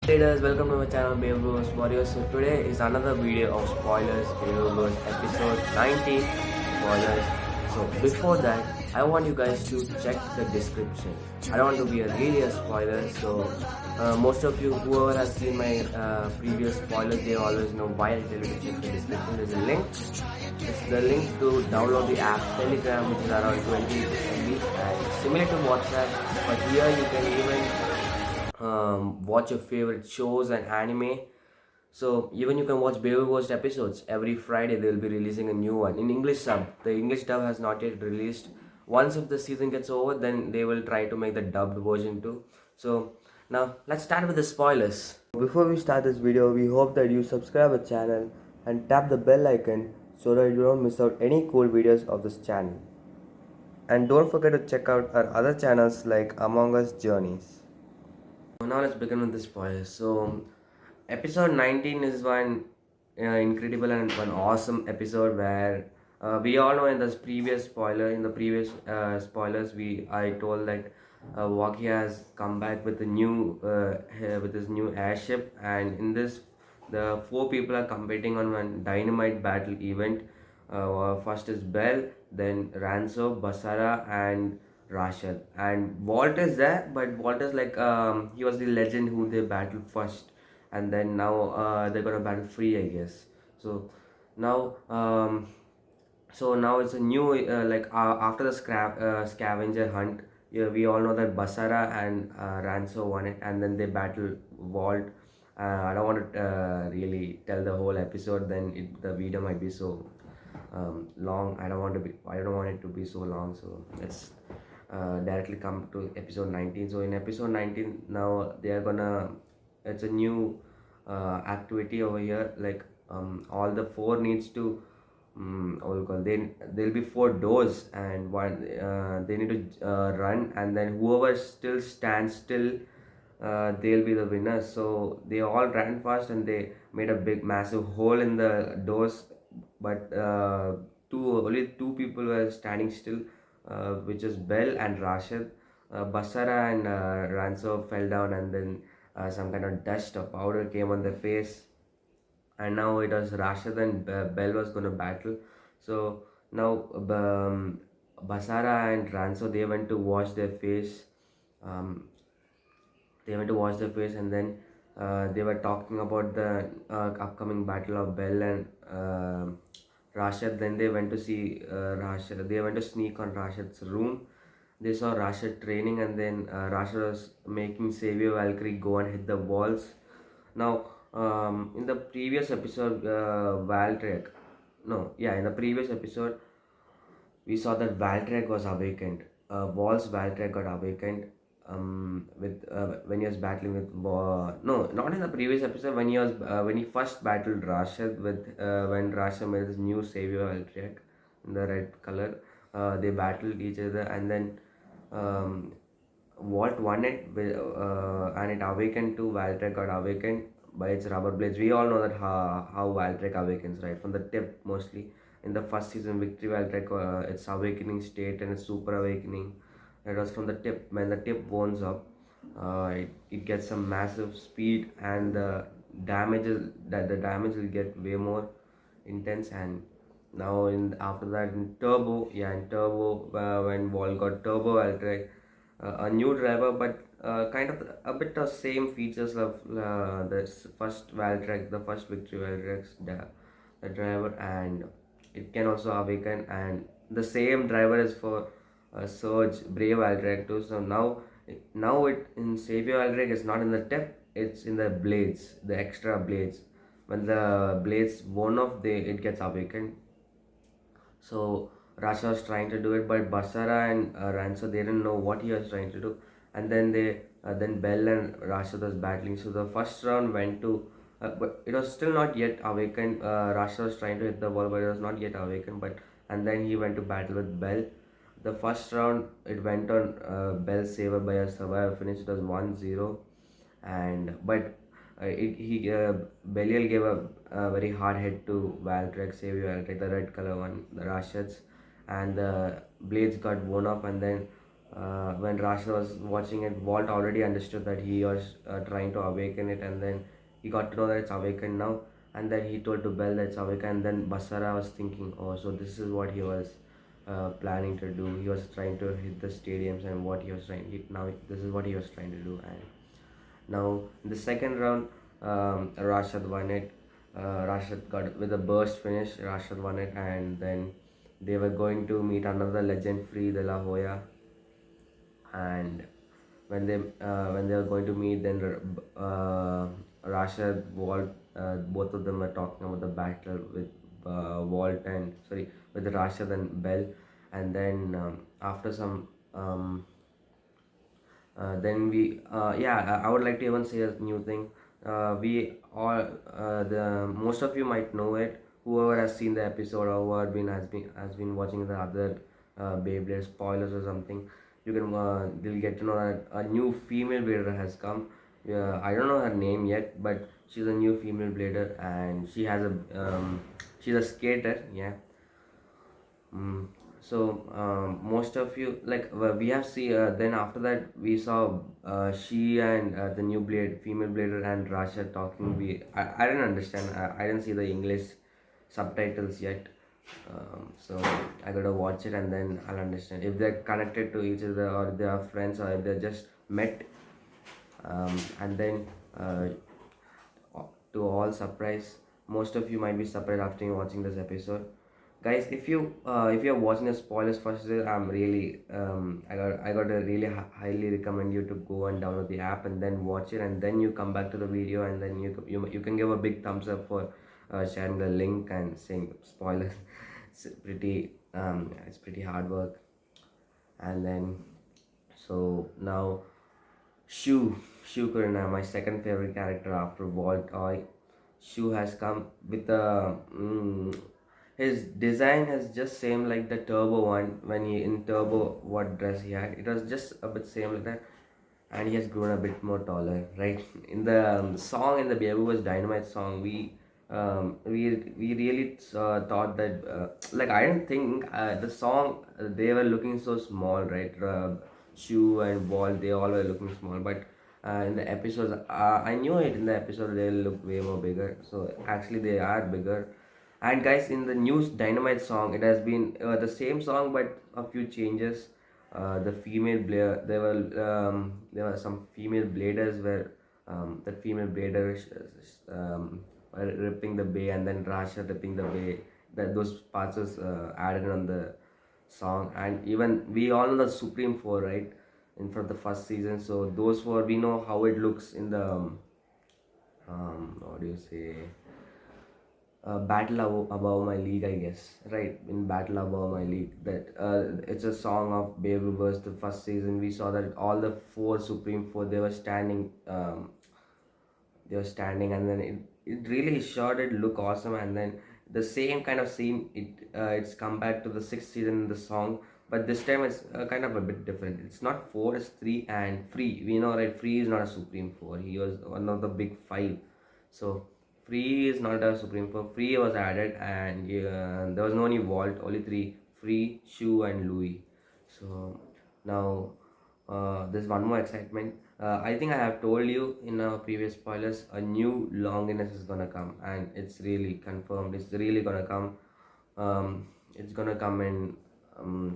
Hey guys, welcome to my channel Beowulf Warriors. So today is another video of spoilers, Beowulf episode 19 spoilers. So before that, I want you guys to check the description. I don't want to be a really a spoiler, so most of you whoever has seen my previous spoilers, they always know why I tell you to check the description. There's a link. It's the link to download the app Telegram, which is around 20 MB and similar to WhatsApp, but here you can even watch your favorite shows and anime. So even you can watch Baby episodes every Friday. They will be releasing a new one in English sub. The English dub has not yet released. Once if the season gets over, then they will try to make the dubbed version too. So now let's start with the spoilers. Before we start this video, we hope that you subscribe our channel and tap the bell icon so that you don't miss out any cool videos of this channel. And don't forget to check out our other channels like Among Us Journeys. Now let's begin with the spoilers. So, episode 19 is one incredible and one awesome episode where we all know in this previous spoiler, in the previous spoilers, I told that Waki has come back with a new with his new airship, and in this, the four people are competing on one dynamite battle event. First is Bell, then Ranso, Basara, and Rashad. And Walt is there, but Walt is like he was the legend who they battled first, and then now they're gonna battle free, I guess. So now now it's a new after the scavenger hunt. Yeah, we all know that Basara and Ranso won it, and then they battle Walt. I don't want to really tell the whole episode. Then the video might be so long. I don't want to be. I don't want it to be so long. So let's directly come to episode 19. So in episode 19, now they are gonna. It's a new activity over here. Like all the four needs to what do you call, there'll be four doors, and one they need to run, and then whoever still stands still, they'll be the winner. So they all ran fast and they made a big massive hole in the doors, but only two people were standing still, which is Bell and Rashid. Basara and Ranso fell down, and then some kind of dust or powder came on their face, and now it was Rashid and Bell was going to battle. So now Basara and Ranso, they went to wash their face. Um, and then they were talking about the upcoming battle of Bell and Rashid. Then they went to see Rashid. They went to sneak on Rashid's room. They saw Rashid training, and then Rashid was making Savior Valkyrie go and hit the walls. Now, in the previous episode, in the previous episode, we saw that Valtrek was awakened. Wall's Valtrek got awakened with when he was battling with no, not in the previous episode, when he first battled Rashid with when Rashid made his new savior Valtrek in the red color. They battled each other, and then Walt won it and it awakened to Valtrek got awakened by its rubber blades. We all know that how Valtrek awakens, right? From the tip mostly. In the first season, Victory Valtrek, its awakening state and its super awakening. It was from the tip. When the tip warms up, it gets some massive speed, and the damage will get way more intense. And now after that in Turbo, when Wall got Turbo Valtrek, a new driver, but kind of a bit of same features of the first Valtrek, the first Victory Valtrek's the driver, and it can also awaken, and the same driver is for Surge Brave Valtrek too. So now it in Savior Valtrek is not in the tip, it's in the blades, the extra blades. When the blades worn off, it gets awakened. So Rasha was trying to do it, but Basara and Ranso, they didn't know what he was trying to do, and then Bell and Rasha was battling. So the first round went to, but it was still not yet awakened. Rasha was trying to hit the ball, but it was not yet awakened. And then he went to battle with Bell. The first round it went on Bell's saver by a survivor finish. It was 1-0, and but Belial gave a very hard hit to Valtrek, Savior Valtrek, the red color one, the Rashids, and the blades got worn off, and then when Rasha was watching it, Walt already understood that he was trying to awaken it, and then he got to know that it's awakened now, and then he told to Bell that it's awakened, and then Basara was thinking, oh, so this is what he was planning to do. He was trying to hit the stadiums, and what he was trying, this is what he was trying to do, and now in the second round, Rashad won it. Rashad got with a burst finish. Rashad won it, and then they were going to meet another legend, Free De La Hoya, and when they were going to meet, then Rashad, Walt, both of them were talking about the battle with Walt and sorry with Rashad and Bell, and then after some then we yeah I would like to even say a new thing. We all the most of you might know it. Whoever has seen the episode or whoever has been watching the other Beyblade spoilers or something, you can they'll get to know that a new female blader has come. I don't know her name yet, but she's a new female blader, and she's a skater. Yeah. Mm. So most of you like we have see then after that we saw she and the new blade female blader and Rasha talking. I didn't understand. I didn't see the English subtitles yet. So I gotta watch it and then I'll understand if they're connected to each other or they are friends or if they're just met. And then to all surprise, most of you might be surprised after watching this episode, guys. If you're watching the spoilers first, I'm really I got to really highly recommend you to go and download the app and then watch it, and then you come back to the video, and then you can give a big thumbs up for sharing the link and saying spoilers. It's pretty hard work. And then so now Shu Kurina, my second favorite character after Walt Toy. Shu has come with a his design has just same like the Turbo one. When he in Turbo, what dress he had, it was just a bit same like that, and he has grown a bit more taller, right? In the song, in the Baby Was Dynamite song, we really thought that like I didn't think the song they were looking so small, right? Shu and Walt, they all were looking small, but in the episodes, I knew it in the episode they'll look way more bigger. So actually, they are bigger. And guys, in the new Dynamite song, it has been the same song but a few changes. The female blader, there were some female bladers where that female blader were ripping the bay, and then Rasha ripping the bay. That those parts was added on the song, and even we all know the Supreme Four, right? In for the first season, so those four we know how it looks in the what do you say, above my league, I guess, right? In Battle Above My League, that it's a song of Babe Ruth. The first season we saw that all the four Supreme Four, they were standing, and then it really sure did look awesome. And then the same kind of scene, it's come back to the sixth season in the song, but this time it's kind of a bit different. It's not four, it's three, and Free, we know, right? Free is not a Supreme Four, he was one of the big five. So Free is not a Supreme Four. Free was added, and there was no any Vault, only three: Free, Shu, and Louis. So now there's one more excitement. I think I have told you in our previous spoilers, a new Longinus is gonna come, and it's really confirmed. It's really gonna come. It's gonna come in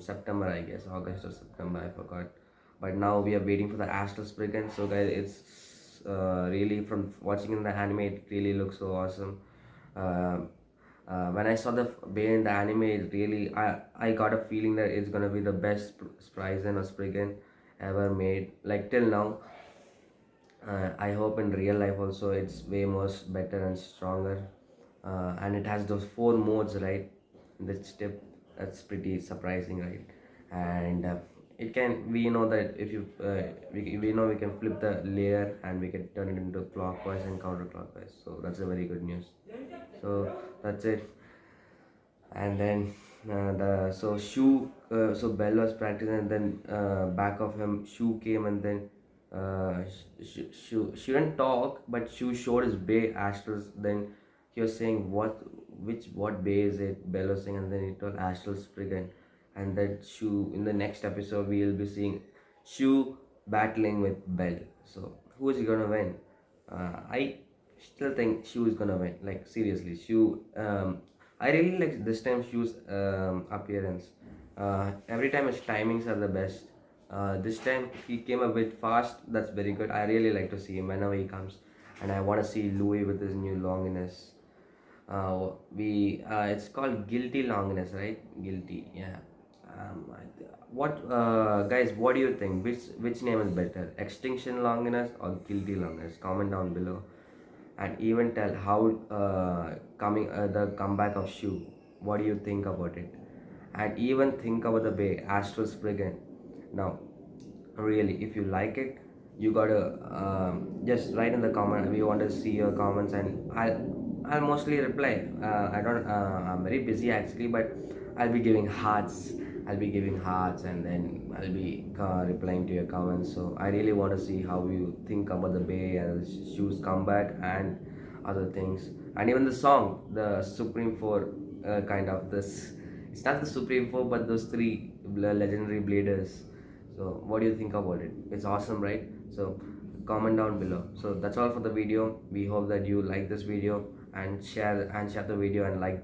September, I guess, August or September, I forgot. But now we are waiting for the Astral Spriggan. So guys, it's really, from watching in the anime, it really looks so awesome. When I saw the Bay in the anime, it really, I got a feeling that it's gonna be the best Spriggan or Spriggan ever made, like till now. I hope in real life also it's way more better and stronger. And it has those four modes, right? In the step, that's pretty surprising, right? And it can, we know that if you we know we can flip the layer and we can turn it into clockwise and counterclockwise. So that's a very good news. So that's it. And then so Bell was practicing, and then back of him Shu came, and then she didn't talk, but Shu showed his bay Astrals. Then he was saying what bay is it, Bell was saying, and then he told Astral Spriggan. And that Shu, in the next episode we will be seeing Shu battling with Bell. So who is gonna win? I still think Shu is gonna win. Like seriously, Shu. I really like this time Shu's appearance. Every time his timings are the best. This time he came a bit fast. That's very good. I really like to see him whenever he comes, and I want to see Louis with his new longiness. We It's called guilty longiness, right? Guilty, yeah. What guys? What do you think? Which name is better, extinction longiness or guilty longiness? Comment down below, and even tell how coming the comeback of Shu. What do you think about it? And even think about the Bay Astral Spriggan. Now, really, if you like it, you gotta just write in the comment. We want to see your comments, and I'll mostly reply. I don't I'm very busy actually, but I'll be giving hearts. I'll be giving hearts, and then I'll be replying to your comments. So I really want to see how you think about the Bay and the Shoes comeback and other things, and even the song, the Supreme Four, kind of this. It's not the Supreme Four, but those three legendary bladers. So what do you think about it? It's awesome, right? So comment down below. So that's all for the video. We hope that you like this video and share the video and like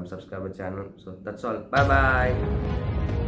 subscribe the channel. So that's all. Bye bye.